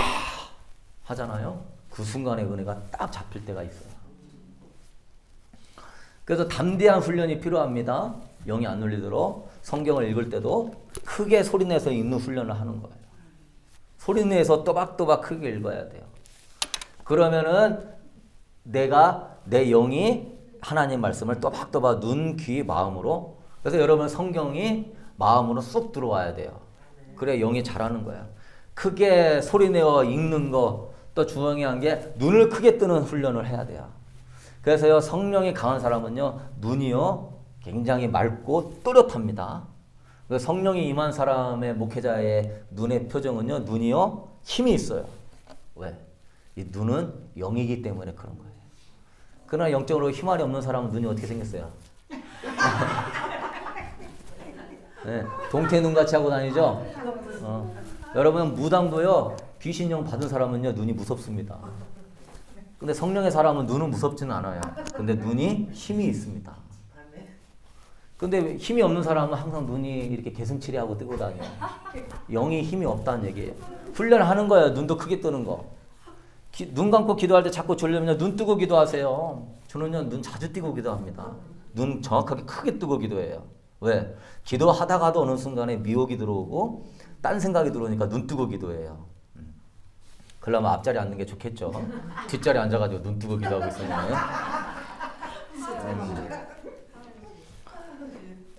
하잖아요. 그 순간에 은혜가 딱 잡힐 때가 있어요. 그래서 담대한 훈련이 필요합니다. 영이 안 눌리도록 성경을 읽을 때도 크게 소리내서 읽는 훈련을 하는 거예요. 소리내서 또박또박 크게 읽어야 돼요. 그러면은 내 영이 하나님 말씀을 또박또박 눈, 귀, 마음으로. 그래서 여러분 성경이 마음으로 쏙 들어와야 돼요. 그래야 영이 잘하는 거예요. 크게 소리내어 읽는 거, 또 중요한 게 눈을 크게 뜨는 훈련을 해야 돼요. 그래서요 성령이 강한 사람은요 눈이요 굉장히 맑고 또렷합니다. 성령이 임한 사람의 목회자의 눈의 표정은요 눈이요 힘이 있어요. 왜? 이 눈은 영이기 때문에 그런 거예요. 그러나 영적으로 힘알이 없는 사람은 눈이 어떻게 생겼어요? 네, 동태눈 같이 하고 다니죠? 여러분 무당도요 귀신령 받은 사람은요 눈이 무섭습니다. 근데 성령의 사람은 눈은 무섭지는 않아요. 근데 눈이 힘이 있습니다. 근데 힘이 없는 사람은 항상 눈이 이렇게 개슴츠레하고 뜨고 다녀요. 영이 힘이 없다는 얘기예요. 훈련하는 거예요. 눈도 크게 뜨는 거. 눈 감고 기도할 때 자꾸 졸려면 눈 뜨고 기도하세요. 저는요 눈 자주 뜨고 기도합니다. 눈 정확하게 크게 뜨고 기도해요. 왜? 기도하다가도 어느 순간에 미혹이 들어오고 딴 생각이 들어오니까 눈 뜨고 기도해요. 그러면 앞자리 앉는 게 좋겠죠. 뒷자리 앉아가지고 눈 뜨고 기도하고 있으면.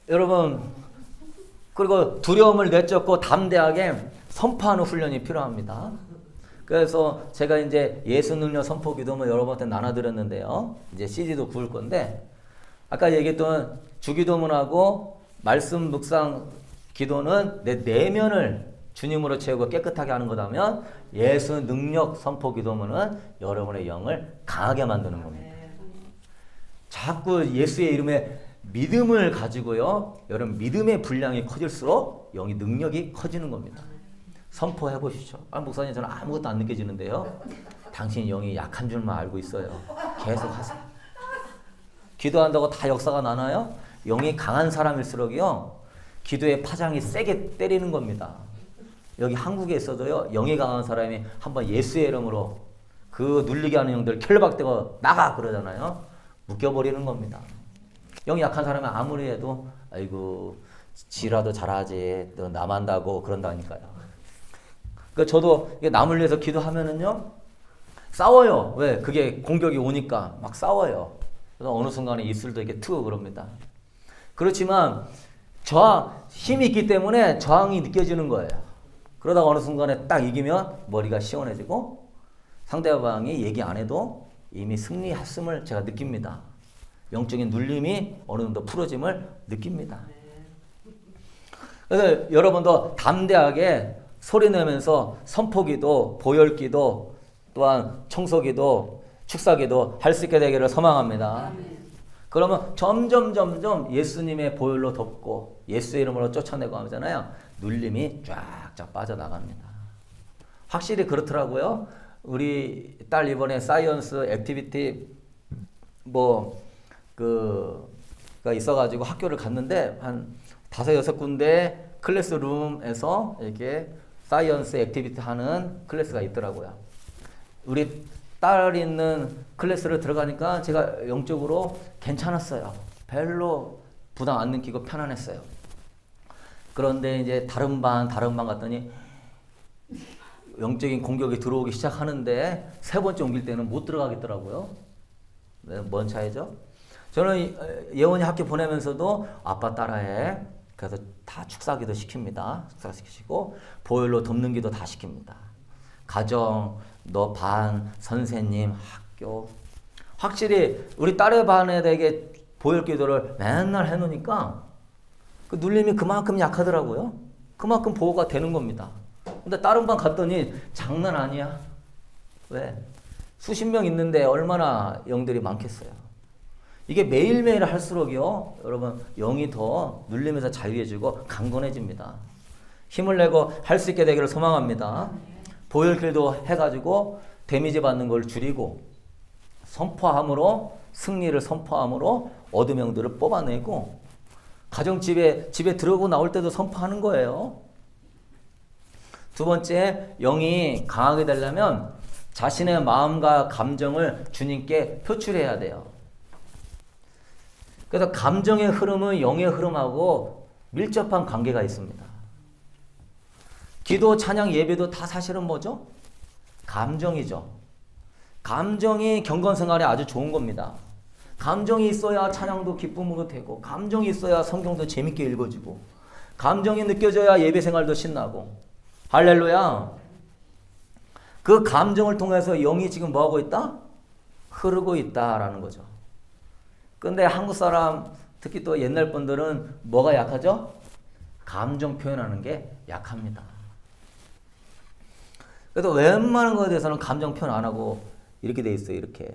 여러분, 그리고 두려움을 내쫓고 담대하게 선포하는 훈련이 필요합니다. 그래서 제가 이제 예수 능력 선포 기도문 여러분한테 나눠드렸는데요. 이제 CD도 구울 건데, 아까 얘기했던 주기도문하고 말씀 묵상 기도는 내 내면을 주님으로 채우고 깨끗하게 하는 거다면 예수 능력 선포 기도문은 여러분의 영을 강하게 만드는 겁니다. 자꾸 예수의 이름에 믿음을 가지고요. 여러분 믿음의 분량이 커질수록 영의 능력이 커지는 겁니다. 선포해 보시죠. 목사님 저는 아무것도 안 느껴지는데요. 당신 영이 약한 줄만 알고 있어요. 계속 하세요. 기도한다고 다 역사가 나나요? 영이 강한 사람일수록요. 기도의 파장이 세게 때리는 겁니다. 여기 한국에 있어도요. 영이 강한 사람이 한번 예수의 이름으로 그 눌리게 하는 영들 켈박대고 나가 그러잖아요. 묶여버리는 겁니다. 영이 약한 사람은 아무리 해도 아이고 지라도 잘하지 너 남한다고 그런다니까요. 그러니까 저도 남을 위해서 기도하면은요 싸워요. 왜? 그게 공격이 오니까 막 싸워요. 그래서 어느 순간에 입술도 이렇게 트고 그럽니다. 그렇지만 힘이 있기 때문에 저항이 느껴지는 거예요. 그러다가 어느 순간에 딱 이기면 머리가 시원해지고 상대방이 얘기 안 해도 이미 승리했음을 제가 느낍니다. 영적인 눌림이 어느 정도 풀어짐을 느낍니다. 그래서 여러분도 담대하게 소리내면서 선포기도, 보혈기도, 또한 청소기도, 축사기도 할 수 있게 되기를 소망합니다. 그러면 점점 예수님의 보혈로 덮고 예수의 이름으로 쫓아내고 하잖아요. 눌림이 쫙쫙 빠져나갑니다. 확실히 그렇더라고요. 우리 딸 이번에 사이언스 액티비티 가 있어가지고 학교를 갔는데 한 5-6군데 클래스룸에서 이렇게 사이언스 액티비티 하는 클래스가 있더라고요. 우리 딸 있는 클래스를 들어가니까 제가 영적으로 괜찮았어요. 별로 부담 안 느끼고 편안했어요. 그런데 이제 다른 반 갔더니 영적인 공격이 들어오기 시작하는데 3번째 옮길 때는 못 들어가겠더라고요. 뭔 차이죠? 저는 예원이 학교 보내면서도 아빠 따라해. 그래서 다 축사기도 시킵니다. 축사시키시고 보혈로 덮는 기도 다 시킵니다. 가정, 너 반, 선생님, 학교. 확실히 우리 딸의 반에 대게 보혈 기도를 맨날 해놓으니까 그 눌림이 그만큼 약하더라고요. 그만큼 보호가 되는 겁니다. 근데 다른 반 갔더니 장난 아니야. 왜? 수십 명 있는데 얼마나 영들이 많겠어요. 이게 매일매일 할수록요, 여러분, 영이 더 눌리면서 자유해지고 강건해집니다. 힘을 내고 할 수 있게 되기를 소망합니다. 보혈기도 해가지고 데미지 받는 걸 줄이고 선포함으로 승리를 선포함으로 어둠 영들을 뽑아내고 가정집에 집에 들어오고 나올 때도 선포하는 거예요. 두 번째, 영이 강하게 되려면 자신의 마음과 감정을 주님께 표출해야 돼요. 그래서 감정의 흐름은 영의 흐름하고 밀접한 관계가 있습니다. 기도, 찬양, 예배도 다 사실은 뭐죠? 감정이죠. 감정이 경건 생활에 아주 좋은 겁니다. 감정이 있어야 찬양도 기쁨으로 되고, 감정이 있어야 성경도 재밌게 읽어지고, 감정이 느껴져야 예배 생활도 신나고. 할렐루야. 그 감정을 통해서 영이 지금 뭐하고 있다? 흐르고 있다라는 거죠. 근데 한국 사람, 특히 또 옛날 분들은 뭐가 약하죠? 감정 표현하는 게 약합니다. 그래서 웬만한 것에 대해서는 감정 표현 안 하고 이렇게 돼 있어요. 이렇게.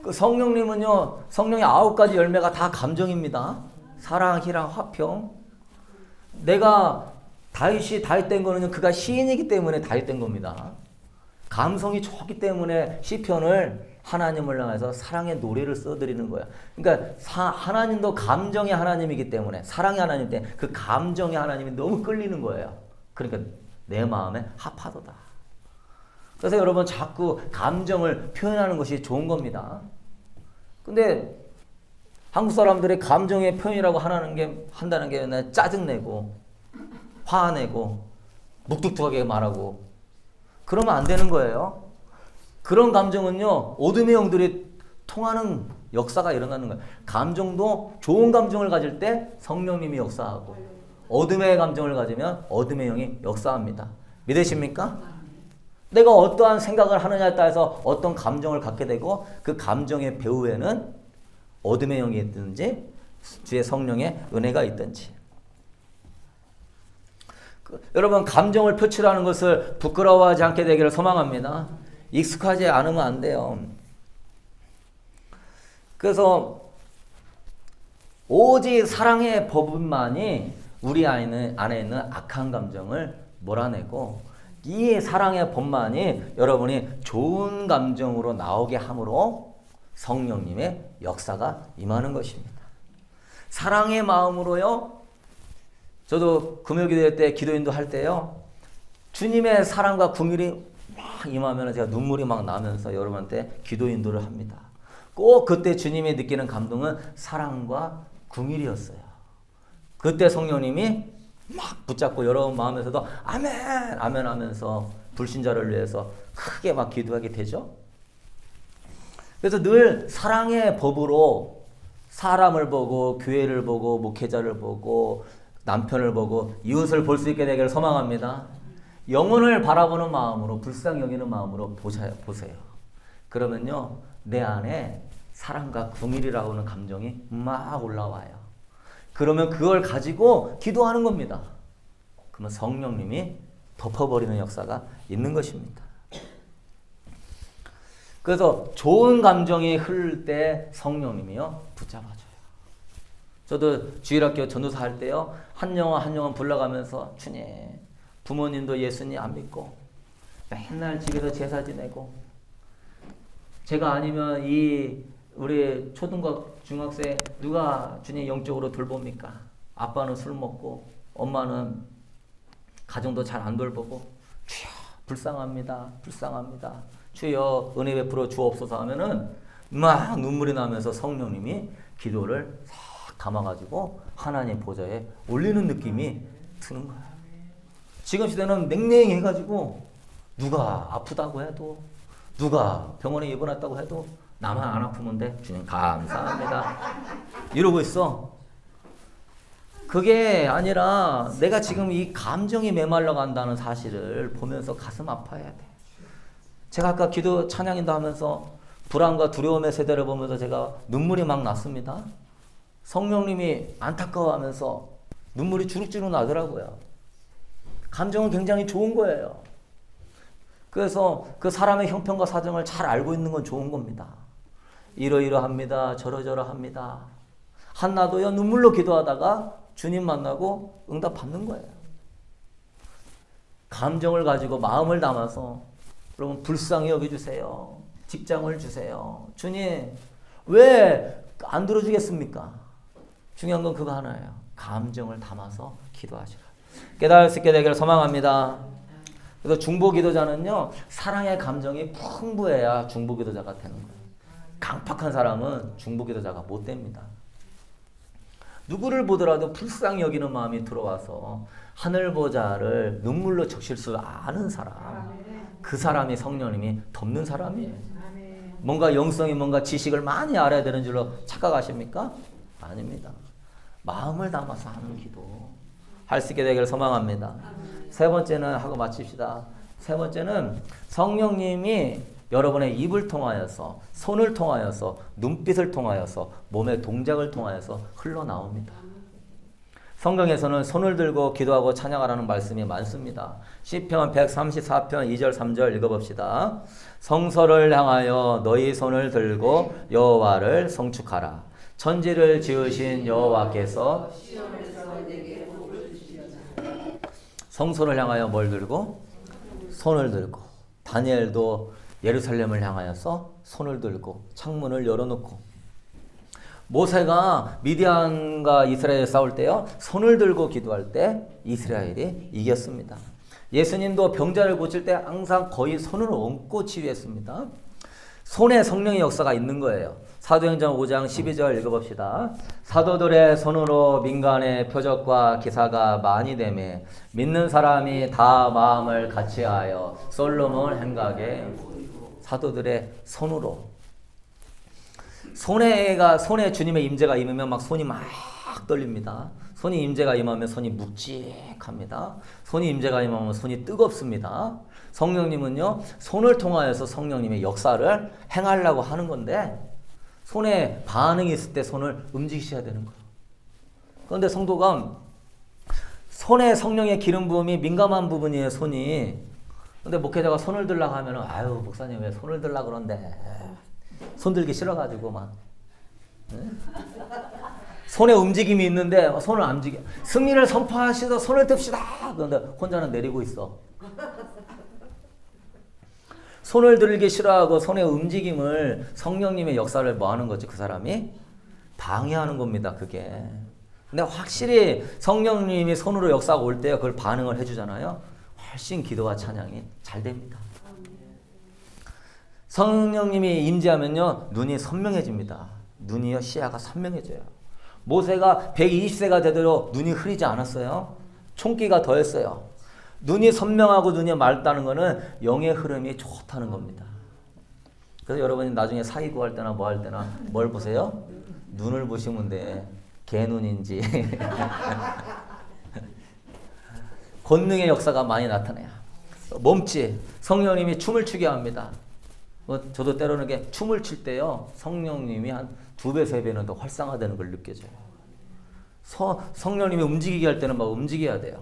그 성령님은요, 성령의 9가지 열매가 다 감정입니다. 사랑, 희랑, 화평. 내가 다윗이 다윗된 거는 그가 시인이기 때문에 다윗된 겁니다. 감성이 좋기 때문에 시편을 하나님을 향해서 사랑의 노래를 써드리는 거야. 그러니까 하나님도 감정의 하나님이기 때문에, 사랑의 하나님 때문에 그 감정의 하나님이 너무 끌리는 거예요. 그러니까 내 마음에 합하도다. 그래서 여러분 자꾸 감정을 표현하는 것이 좋은 겁니다. 근데 한국 사람들의 감정의 표현이라고 한다는 게 짜증내고 화내고 묵뚝뚝하게 말하고 그러면 안 되는 거예요. 그런 감정은요, 어둠의 영들이 통하는 역사가 일어나는 거예요. 감정도 좋은 감정을 가질 때 성령님이 역사하고, 어둠의 감정을 가지면 어둠의 영이 역사합니다. 믿으십니까? 내가 어떠한 생각을 하느냐에 따라서 어떤 감정을 갖게 되고, 그 감정의 배후에는 어둠의 영이 있든지 주의 성령의 은혜가 있든지. 여러분, 감정을 표출하는 것을 부끄러워하지 않게 되기를 소망합니다. 익숙하지 않으면 안 돼요. 그래서 오직 사랑의 법만이 우리 안에 있는 악한 감정을 몰아내고 이 사랑의 법만이 여러분이 좋은 감정으로 나오게 함으로 성령님의 역사가 임하는 것입니다. 사랑의 마음으로요. 저도 금요기도 때 기도인도 할 때요. 주님의 사랑과 긍휼이 막 임하면 제가 눈물이 막 나면서 여러분한테 기도인도를 합니다. 꼭 그때 주님이 느끼는 감동은 사랑과 긍휼이었어요. 그때 성령님이 막 붙잡고 여러분 마음에서도 아멘 아멘 하면서 불신자를 위해서 크게 막 기도하게 되죠. 그래서 늘 사랑의 법으로 사람을 보고 교회를 보고 목회자를 보고 남편을 보고 이웃을 볼 수 있게 되기를 소망합니다. 영혼을 바라보는 마음으로 불쌍히 여기는 마음으로 보세요. 그러면요 내 안에 사랑과 긍휼이라고 하는 감정이 막 올라와요. 그러면 그걸 가지고 기도하는 겁니다. 그러면 성령님이 덮어버리는 역사가 있는 것입니다. 그래서 좋은 감정이 흐를 때 성령님이요 붙잡아줘요. 저도 주일학교 전도사 할 때요 한 영혼 불러가면서 주님 부모님도 예수님 안 믿고 맨날 집에서 제사 지내고 제가 아니면 이 우리 초등학 중학생 누가 주님 영적으로 돌봅니까? 아빠는 술 먹고 엄마는 가정도 잘 안 돌보고 주여 불쌍합니다. 불쌍합니다. 주여 은혜 베풀어 주옵소서 하면은 막 눈물이 나면서 성령님이 기도를 싹 담아가지고 하나님 보좌에 올리는 느낌이 드는 거예요. 지금 시대는 냉랭히 해가지고 누가 아프다고 해도 누가 병원에 입원했다고 해도 나만 안 아프면 돼. 주님 감사합니다. 이러고 있어. 그게 아니라 내가 지금 이 감정이 메말라 간다는 사실을 보면서 가슴 아파야 돼. 제가 아까 기도 찬양인도 하면서 불안과 두려움의 세대를 보면서 제가 눈물이 막 났습니다. 성령님이 안타까워하면서 눈물이 주룩주룩 나더라고요. 감정은 굉장히 좋은 거예요. 그래서 그 사람의 형편과 사정을 잘 알고 있는 건 좋은 겁니다. 이러이러합니다. 저러저러합니다. 한나도요 눈물로 기도하다가 주님 만나고 응답 받는 거예요. 감정을 가지고 마음을 담아서 여러분 불쌍히 여겨주세요. 직장을 주세요. 주님 왜 안 들어주겠습니까? 중요한 건 그거 하나예요. 감정을 담아서 기도하시라. 깨달을 수 있게 되기를 소망합니다. 그래서 중보기도자는요 사랑의 감정이 풍부해야 중보기도자가 되는 거예요. 강팍한 사람은 중보기도자가 못 됩니다. 누구를 보더라도 불쌍히 여기는 마음이 들어와서 하늘보좌를 눈물로 적실 수 아는 사람, 그 사람이 성령님이 덮는 사람이에요. 뭔가 영성이 뭔가 지식을 많이 알아야 되는 줄로 착각하십니까? 아닙니다. 마음을 담아서 하는 기도 할 수 있게 되기를 소망합니다. 세 번째는 하고 마칩시다. 세 번째는 성령님이 여러분의 입을 통하여서 손을 통하여서 눈빛을 통하여서 몸의 동작을 통하여서 흘러나옵니다. 성경에서는 손을 들고 기도하고 찬양하라는 말씀이 많습니다. 시편 134편 2절 3절 읽어봅시다. 성소를 향하여 너희 손을 들고 여호와를 성축하라. 천지를 지으신 여호와께서 성소를 향하여 뭘 들고? 손을 들고. 다니엘도 예루살렘을 향하여서 손을 들고 창문을 열어놓고 모세가 미디안과 이스라엘 싸울 때요 손을 들고 기도할 때 이스라엘이 이겼습니다. 예수님도 병자를 고칠 때 항상 거의 손을 얹고 치유했습니다. 손에 성령의 역사가 있는 거예요. 사도행전 5장 12절 읽어봅시다. 사도들의 손으로 민간의 표적과 기사가 많이 되매 믿는 사람이 다 마음을 같이하여 솔로몬 행각에 사도들의 손으로 손에 주님의 임재가 임하면 막 손이 막 떨립니다. 손이 임재가 임하면 손이 묵직합니다. 손이 임재가 임하면 손이 뜨겁습니다. 성령님은요 손을 통하여서 성령님의 역사를 행하려고 하는 건데 손에 반응이 있을 때 손을 움직이셔야 되는 거예요. 그런데 성도가 손에 성령의 기름 부음이 민감한 부분이에요. 손이. 근데 목회자가 손을 들라고 하면은 아유 목사님 왜 손을 들라 그런데 손 들기 싫어가지고 막 손에 움직임이 있는데 손을 안 움직여. 승리를 선포하시다 손을 듭시다. 그런데 혼자는 내리고 있어. 손을 들기 싫어하고 손의 움직임을 성령님의 역사를 뭐 하는 거지? 그 사람이 방해하는 겁니다. 그게. 근데 확실히 성령님이 손으로 역사가 올 때 그걸 반응을 해주잖아요. 훨씬 기도와 찬양이 잘 됩니다. 성령님이 임재하면요 눈이 선명해집니다. 눈이요 시야가 선명해져요. 모세가 120세가 되도록 눈이 흐리지 않았어요. 총기가 더했어요. 눈이 선명하고 눈이 맑다는 것은 영의 흐름이 좋다는 겁니다. 그래서 여러분이 나중에 사기 구할 때나 뭐 할 때나 뭘 보세요? 눈을 보시면 돼. 개눈인지 권능의 역사가 많이 나타나요. 몸짓 성령님이 춤을 추게 합니다. 저도 때로는 게 춤을 출 때요 성령님이 한 2배, 3배는 더 활성화되는 걸 느껴져요. 성령님이 움직이게 할 때는 막 움직여야 돼요.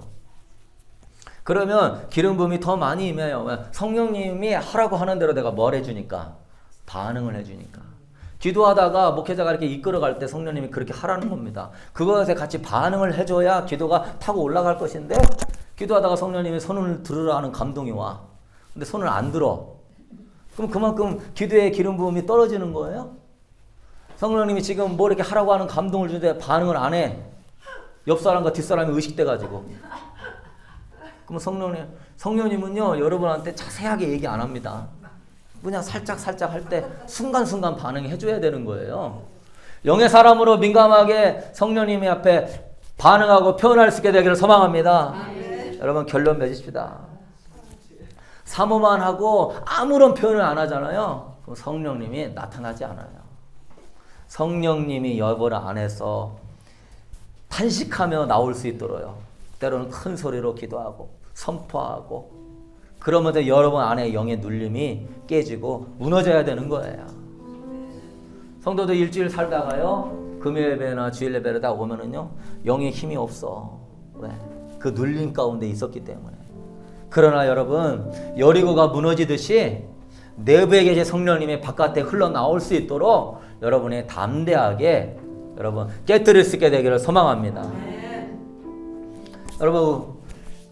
그러면 기름 부음이 더 많이 임해요. 성령님이 하라고 하는 대로 내가 뭘 해주니까 반응을 해주니까. 기도하다가 목회자가 이렇게 이끌어갈 때 성령님이 그렇게 하라는 겁니다. 그것에 같이 반응을 해줘야 기도가 타고 올라갈 것인데 기도하다가 성령님이 손을 들으라 하는 감동이 와. 근데 손을 안 들어. 그럼 그만큼 기도의 기름 부음이 떨어지는 거예요. 성령님이 지금 뭐 이렇게 하라고 하는 감동을 주는데 반응을 안 해. 옆 사람과 뒷 사람이 의식돼 가지고. 그럼 성령님은요 여러분한테 자세하게 얘기 안 합니다. 그냥 살짝 할 때 순간순간 반응해 줘야 되는 거예요. 영의 사람으로 민감하게 성령님의 앞에 반응하고 표현할 수 있게 되기를 소망합니다. 여러분 결론 맺읍시다. 사모만 하고 아무런 표현을 안 하잖아요. 그럼 성령님이 나타나지 않아요. 성령님이 여러분 안에서 탄식하며 나올 수 있도록요. 때로는 큰 소리로 기도하고 선포하고 그러면서 여러분 안에 영의 눌림이 깨지고 무너져야 되는 거예요. 성도들 일주일 살다가요 금요 예배나 주일 예배를 다 오면은요 영의 힘이 없어. 왜? 그 눌림 가운데 있었기 때문에. 그러나 여러분 여리고가 무너지듯이 내부에 계신 성령님이 바깥에 흘러나올 수 있도록 여러분이 담대하게 여러분 깨뜨릴 수 있게 되기를 소망합니다. 여러분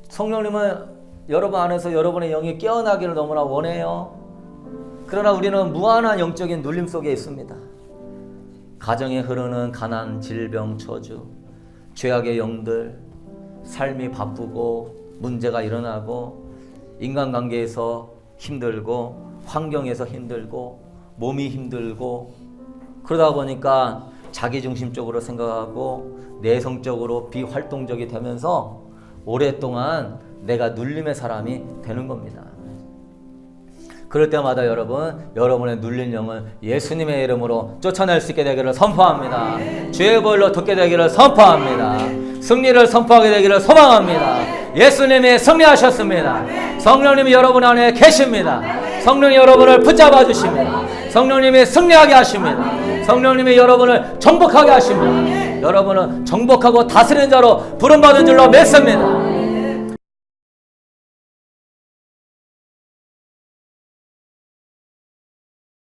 성령님은 여러분 안에서 여러분의 영이 깨어나기를 너무나 원해요. 그러나 우리는 무한한 영적인 눌림 속에 있습니다. 가정에 흐르는 가난, 질병, 저주, 죄악의 영들, 삶이 바쁘고 문제가 일어나고 인간관계에서 힘들고 환경에서 힘들고 몸이 힘들고 그러다 보니까 자기중심적으로 생각하고 내성적으로 비활동적이 되면서 오랫동안 내가 눌림의 사람이 되는 겁니다. 그럴 때마다 여러분의 눌린 영을 예수님의 이름으로 쫓아낼 수 있게 되기를 선포합니다. 주의 보혈로 덮게 되기를 선포합니다. 승리를 선포하게 되기를 소망합니다. 예수님이 승리하셨습니다. 성령님이 여러분 안에 계십니다. 성령이 여러분을 붙잡아 주십니다. 성령님이 승리하게 하십니다. 성령님이 여러분을 정복하게 하십니다. 여러분은 정복하고 다스리는 자로 부름받은 줄로 믿습니다.